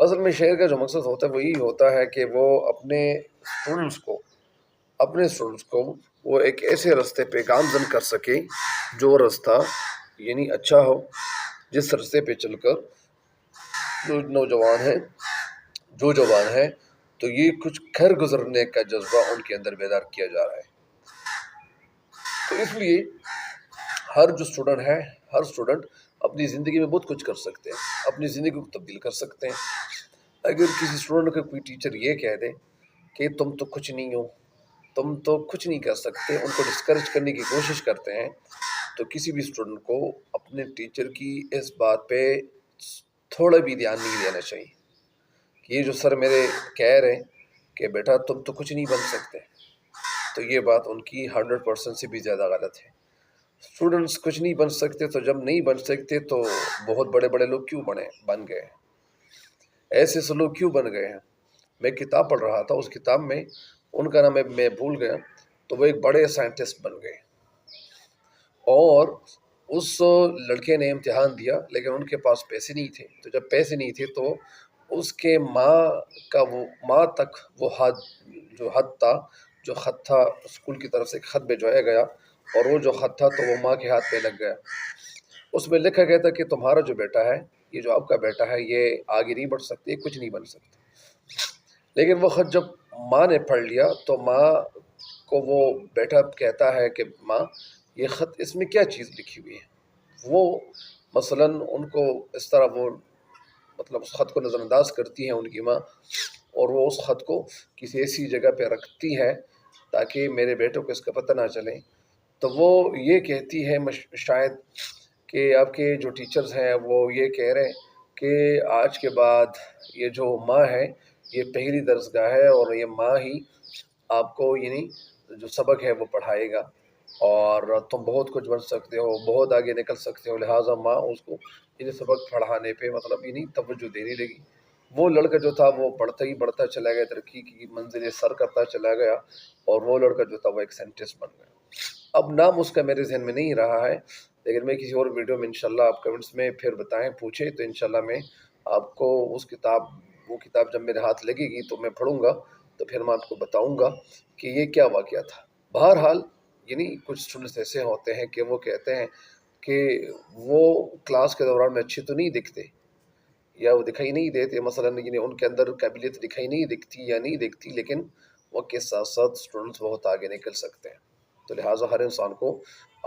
اصل میں شعر کا جو مقصد ہوتا ہے وہ یہی ہوتا ہے کہ وہ اپنے اسٹوڈنٹس کو وہ ایک ایسے راستے پہ گامزن کر سکے جو راستہ یعنی اچھا ہو، جس راستے پہ چل کر جو جوان ہے تو یہ کچھ گھر گزرنے کا جذبہ ان کے اندر بیدار کیا جا رہا ہے۔ تو اس لیے ہر اسٹوڈنٹ اپنی زندگی میں بہت کچھ کر سکتے ہیں، اپنی زندگی کو تبدیل کر سکتے ہیں۔ اگر کسی اسٹوڈنٹ کا کوئی ٹیچر یہ کہہ دے کہ تم تو کچھ نہیں ہو، تم تو کچھ نہیں کر سکتے، ان کو ڈسکریج کرنے کی کوشش کرتے ہیں، تو کسی بھی اسٹوڈنٹ کو اپنے ٹیچر کی اس بات پہ تھوڑا بھی دھیان نہیں دینا چاہیے کہ یہ جو سر میرے کہہ رہے ہیں کہ بیٹا تم تو کچھ نہیں بن سکتے، تو یہ بات ان کی 100% سے بھی زیادہ غلط ہے۔ اسٹوڈنٹس کچھ نہیں بن سکتے، تو جب نہیں بن سکتے تو بہت بڑے بڑے لوگ کیوں بن گئے، ایسے سے لوگ کیوں بن گئے ہیں؟ میں کتاب پڑھ رہا تھا، اس کتاب میں ان کا نام میں بھول گیا، تو وہ ایک بڑے سائنٹسٹ بن گئے، اور اس لڑکے نے امتحان دیا لیکن ان کے پاس پیسے نہیں تھے، تو جب پیسے نہیں تھے تو اس کے ماں تک وہ جو خط تھا اسکول کی طرف سے ایک خط بھیجوایا گیا، اور وہ جو خط تھا تو وہ ماں کے ہاتھ پہ لگ گیا۔ اس میں لکھا گیا تھا کہ تمہارا جو بیٹا ہے، یہ جو آپ کا بیٹا ہے، یہ آگے نہیں بڑھ سکتے، کچھ نہیں بن سکتے۔ لیکن وہ خط جب ماں نے پڑھ لیا تو ماں کو وہ بیٹا کہتا ہے کہ ماں یہ خط اس میں کیا چیز لکھی ہوئی ہے؟ وہ مثلاً ان کو اس طرح وہ مطلب اس خط کو نظر انداز کرتی ہیں ان کی ماں، اور وہ اس خط کو کسی ایسی جگہ پہ رکھتی ہے تاکہ میرے بیٹوں کو اس کا پتہ نہ چلے۔ تو وہ یہ کہتی ہے شاید کہ آپ کے جو ٹیچرز ہیں وہ یہ کہہ رہے ہیں کہ آج کے بعد یہ جو ماں ہے یہ پہلی درسگاہ ہے، اور یہ ماں ہی آپ کو یعنی جو سبق ہے وہ پڑھائے گا، اور تم بہت کچھ بن سکتے ہو، بہت آگے نکل سکتے ہو، لہٰذا ماں اس کو یہ سبق پڑھانے پہ مطلب توجہ دینے لگی۔ وہ لڑکا جو تھا وہ بڑھتا چلا گیا، ترقی کی منزلیں سر کرتا چلا گیا، اور وہ لڑکا جو تھا وہ ایک سائنٹسٹ بن گیا۔ اب نام اس کا میرے ذہن میں نہیں رہا ہے، لیکن میں کسی اور ویڈیو میں انشاءاللہ آپ کمنٹس میں پھر بتائیں، پوچھیں، تو انشاءاللہ میں آپ کو وہ کتاب جب میرے ہاتھ لگے گی تو میں پڑھوں گا، تو پھر میں آپ کو بتاؤں گا کہ یہ کیا واقعہ تھا۔ بہرحال کچھ اسٹوڈنٹس ایسے ہوتے ہیں کہ وہ کہتے ہیں کہ وہ کلاس کے دوران میں اچھے تو نہیں دکھتے، یا وہ دکھائی نہیں دیتے، مثلاً ان کے اندر قابلیت دکھائی نہیں دکھتی یا نہیں دکھتی، لیکن وقت کے ساتھ ساتھ اسٹوڈنٹس بہت آگے نکل سکتے ہیں۔ تو لہٰذا ہر انسان کو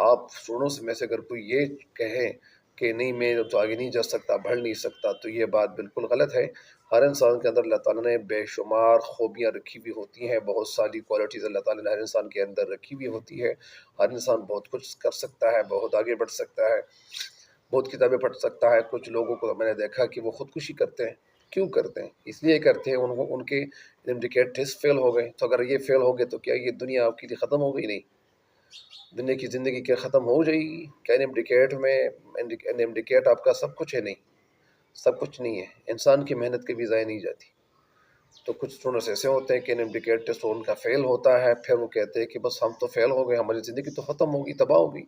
آپ اسٹوڈنٹس میں سے اگر کوئی یہ کہے کہ نہیں میں تو آگے نہیں جا سکتا، بڑھ نہیں سکتا، تو یہ بات بالکل غلط ہے۔ ہر انسان کے اندر اللہ تعالیٰ نے بے شمار خوبیاں رکھی ہوئی ہوتی ہیں، بہت ساری کوالٹیز اللہ تعالیٰ نے ہر انسان کے اندر رکھی ہوئی ہوتی ہے۔ ہر انسان بہت کچھ کر سکتا ہے، بہت آگے بڑھ سکتا ہے، بہت کتابیں پڑھ سکتا ہے۔ کچھ لوگوں کو میں نے دیکھا کہ وہ خودکشی کرتے ہیں۔ کیوں کرتے ہیں؟ اس لیے کرتے ہیں ان کے انڈیکیٹ ٹیسٹ فیل ہو گئے، تو اگر یہ فیل ہو گئے تو کیا یہ دنیا آپ کے لیے ختم ہو گئی؟ نہیں، دنیا کی زندگی کیا ختم ہو جائے گی؟ کیا انڈیکیٹ آپ کا سب کچھ ہے؟ نہیں، سب کچھ نہیں ہے، انسان کی محنت کبھی ضائع نہیں جاتی۔ تو کچھ اسٹوڈنٹس ایسے ہوتے ہیں کہ انڈیکیٹ ٹیسٹ ان کا فیل ہوتا ہے، پھر وہ کہتے ہیں کہ بس ہم تو فیل ہو گئے، ہماری زندگی تو ختم ہوگی، تباہ ہوگی۔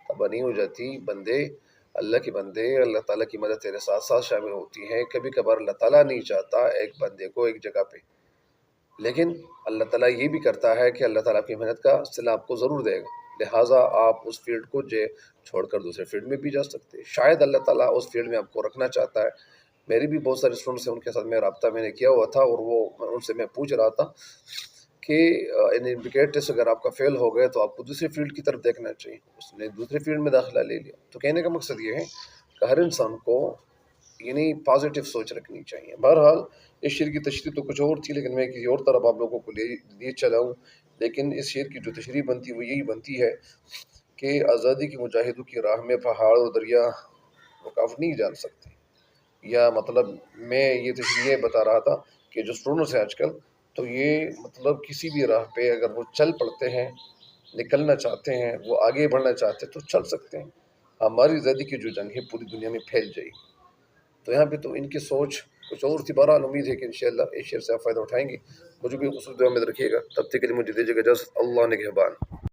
تباہ نہیں ہو جاتی بندے، اللہ کے بندے، اللہ تعالیٰ کی مدد تیرے ساتھ ساتھ شامل ہوتی ہے۔ کبھی کبھار اللہ تعالیٰ نہیں چاہتا ایک بندے کو ایک جگہ پہ، لیکن اللہ تعالیٰ یہ بھی کرتا ہے کہ اللہ تعالیٰ کی محنت کا صلہ آپ کو ضرور دے گا، لہٰذا آپ اس فیلڈ کو چھوڑ کر دوسرے فیلڈ میں بھی جا سکتے ہیں۔ شاید اللہ تعالیٰ اس فیلڈ میں آپ کو رکھنا چاہتا ہے۔ میری بھی بہت سارے اسٹوڈنٹس ہیں، ان کے ساتھ میں رابطہ میں نے کیا ہوا تھا، اور وہ ان سے میں پوچھ رہا تھا کہ انڈیکیٹ ٹیسٹ اگر آپ کا فیل ہو گئے تو آپ کو دوسرے فیلڈ کی طرف دیکھنا چاہیے۔ اس نے دوسرے فیلڈ میں داخلہ لے لیا۔ تو کہنے کا مقصد یہ ہے کہ ہر انسان کو پازیٹیو سوچ رکھنی چاہیے۔ بہرحال اس شعر کی تشریح تو کچھ اور تھی، لیکن میں کسی اور طرف آپ لوگوں کو لے چلا ہوں۔ لیکن اس شعر کی جو تشریح بنتی وہ یہی بنتی ہے کہ آزادی کے مجاہدوں کی راہ میں پہاڑ اور دریا رکاوٹ نہیں ڈال سکتے، یا مطلب میں یہ تشریح بتا رہا تھا کہ جو اسٹوڈنٹس ہیں آج کل، تو یہ مطلب کسی بھی راہ پہ اگر وہ چل پڑتے ہیں، نکلنا چاہتے ہیں، وہ آگے بڑھنا چاہتے ہیں تو چل سکتے ہیں۔ ہماری آزادی کی جو جنگ ہے پوری دنیا میں پھیل جائے گی۔ تو یہاں پہ تو ان کی سوچ کچھ اور تھی۔ بہرحال امید ہے کہ انشاءاللہ اس شعر سے آپ فائدہ اٹھائیں گے۔ مجھے بھی خصوص دعا میں رکھیے گا۔ تب تک کے لیے مجھے دیجیے گا اجازت۔ اللہ نگہبان۔